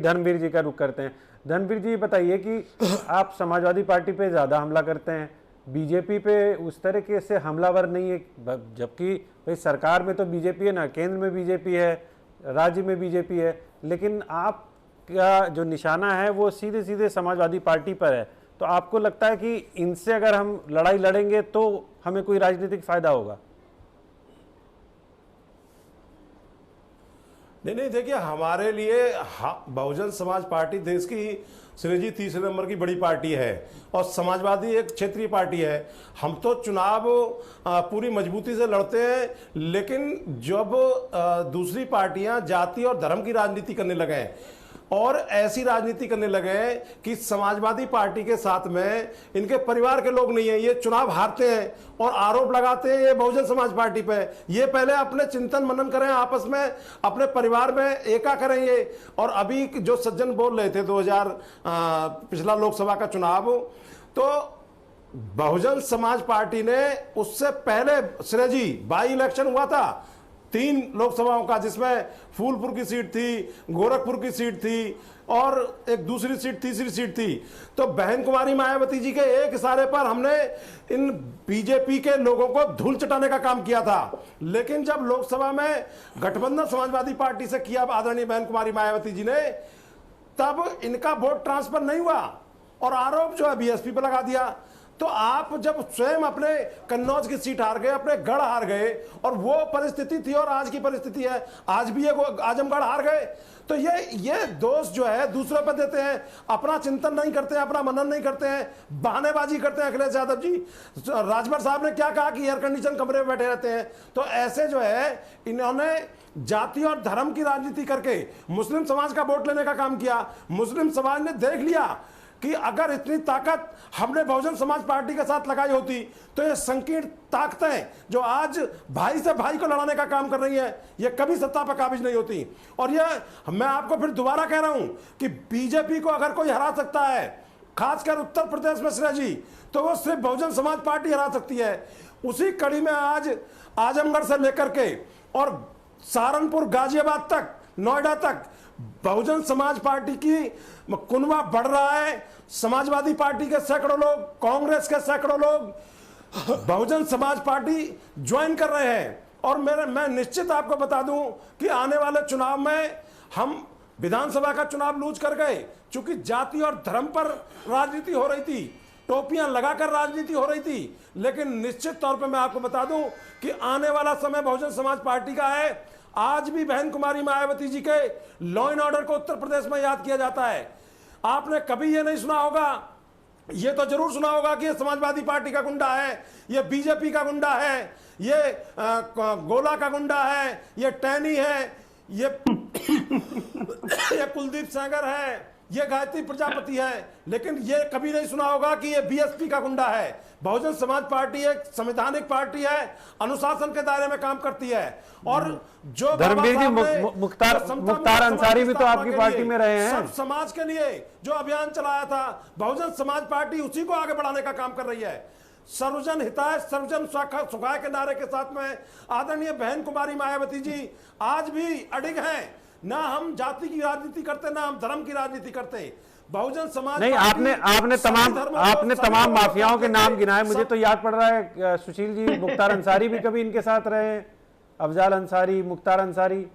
धर्मवीर जी का रुख करते हैं। धर्मवीर जी बताइए कि आप समाजवादी पार्टी पे ज़्यादा हमला करते हैं, बीजेपी पे उस तरीके से हमलावर नहीं है, जबकि भाई सरकार में तो बीजेपी है ना, केंद्र में बीजेपी है, राज्य में बीजेपी है, लेकिन आपका जो निशाना है वो सीधे सीधे समाजवादी पार्टी पर है। तो आपको लगता है कि इनसे अगर हम लड़ाई लड़ेंगे तो हमें कोई राजनीतिक फायदा होगा? नहीं, देखिए, हमारे लिए बहुजन समाज पार्टी देश की श्रेजी तीसरे नंबर की बड़ी पार्टी है और समाजवादी एक क्षेत्रीय पार्टी है। हम तो चुनाव पूरी मजबूती से लड़ते हैं, लेकिन जब दूसरी पार्टियां जाति और धर्म की राजनीति करने लगे और ऐसी राजनीति करने लगे कि समाजवादी पार्टी के साथ में इनके परिवार के लोग नहीं है, ये चुनाव हारते हैं और आरोप लगाते हैं ये बहुजन समाज पार्टी पे। ये पहले अपने चिंतन मनन करें, आपस में अपने परिवार में एका करें ये। और अभी जो सज्जन बोल रहे थे 2000 पिछला लोकसभा का चुनाव, तो बहुजन समाज पार्टी ने उससे पहले श्रेजी बाई इलेक्शन हुआ था 3 लोकसभाओं का, जिसमें फूलपुर की सीट थी, गोरखपुर की सीट थी और एक दूसरी सीट, तीसरी सीट थी। तो बहन कुमारी मायावती जी के एक इशारे पर हमने इन बीजेपी के लोगों को धूल चटाने का काम किया था। लेकिन जब लोकसभा में गठबंधन समाजवादी पार्टी से किया आदरणीय बहन कुमारी मायावती जी ने, तब इनका वोट ट्रांसफर नहीं हुआ और आरोप जो है बीएसपी पर लगा दिया। तो आप जब स्वयं अपने कन्नौज की सीट हार गए, अपने गढ़ हार गए, और वो परिस्थिति थी और आज की परिस्थिति है, आज भी ये आजमगढ़ हार गए, तो ये दोष जो है दूसरों पर देते हैं, अपना चिंतन नहीं करते हैं, अपना मनन नहीं करते हैं, बहानेबाजी करते हैं। अखिलेश यादव जी, राजभर साहब ने क्या कहा कि एयर कंडीशन कमरे में बैठे रहते हैं। तो ऐसे जो है इन्होंने जाति और धर्म की राजनीति करके मुस्लिम समाज का वोट लेने का काम किया। मुस्लिम समाज ने देख लिया कि अगर इतनी ताकत हमने बहुजन समाज पार्टी के साथ लगाई होती तो ये संकीर्ण ताकतें जो आज भाई से भाई को लड़ाने का काम कर रही हैं, ये कभी सत्ता पर काबिज नहीं होती। और ये मैं आपको फिर दोबारा कह रहा हूं कि बीजेपी को अगर कोई हरा सकता है, खासकर उत्तर प्रदेश में श्रेजी, तो वो सिर्फ बहुजन समाज पार्टी हरा सकती है। उसी कड़ी में आज आजमगढ़ से लेकर के और सहारनपुर, गाजियाबाद तक, नोएडा तक बहुजन समाज पार्टी की कुनबा बढ़ रहा है। समाजवादी पार्टी के सैकड़ों लोग, कांग्रेस के सैकड़ों लोग बहुजन समाज पार्टी ज्वाइन कर रहे हैं। और मैं निश्चित आपको बता दूं कि आने वाले चुनाव में हम विधानसभा का चुनाव लूज कर गए, क्योंकि जाति और धर्म पर राजनीति हो रही थी, टोपियां लगाकर राजनीति हो रही थी। लेकिन निश्चित तौर पर मैं आपको बता दूं कि आने वाला समय बहुजन समाज पार्टी का है। आज भी बहन कुमारी मायावती जी के लॉ एंड ऑर्डर को उत्तर प्रदेश में याद किया जाता है। आपने कभी ये नहीं सुना होगा, ये तो जरूर सुना होगा कि ये समाजवादी पार्टी का गुंडा है, ये बीजेपी का गुंडा है, ये गोला का गुंडा है, ये टैनी है, ये कुलदीप सेंगर है, ये गायत्री प्रजापति है। लेकिन ये कभी नहीं सुना होगा कि ये बीएसपी का गुंडा है। बहुजन समाज पार्टी एक संवैधानिक पार्टी है, अनुशासन के दायरे में काम करती है। और जो धर्मवीर जी, मुख्तार अंसारी भी तो आपकी पार्टी में रहे हैं। सब समाज के लिए जो अभियान चलाया था, बहुजन समाज पार्टी उसी को आगे बढ़ाने का काम कर रही है। सर्वजन हिताय सर्वजन सुखाय के नारे के साथ में आदरणीय बहन कुमारी मायावती जी आज भी अडिग हैं। ना हम जाति की राजनीति करते, ना हम धर्म की राजनीति करते। बहुजन समाज नहीं, आपने तमाम माफियाओं के नाम गिनाए। मुझे तो याद पड़ रहा है सुशील जी, मुख्तार अंसारी भी कभी इनके साथ रहे, अफजाल अंसारी, मुख्तार अंसारी,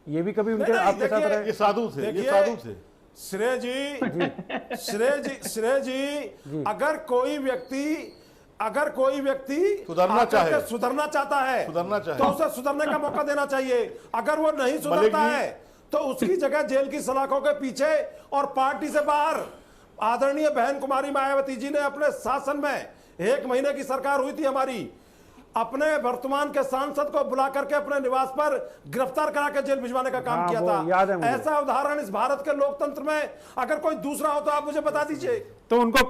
ये भी कभी उनके आपके साथ रहे। ये साधु थे, ये साधु थे। श्रेय जी, अगर कोई व्यक्ति सुधरना चाहता है तो उसे सुधरने का मौका देना चाहिए। अगर वो नहीं सुधरता है तो उसकी जगह जेल की सलाखों के पीछे और पार्टी से बाहर। आदरणीय बहन कुमारी मायावती जी ने अपने शासन में 1 महीने की सरकार हुई थी हमारी, अपने वर्तमान के सांसद को बुला करके अपने निवास पर गिरफ्तार करा के जेल भिजवाने का काम किया था। ऐसा उदाहरण इस भारत के लोकतंत्र में अगर कोई दूसरा हो तो आप मुझे बता दीजिए। तो उनको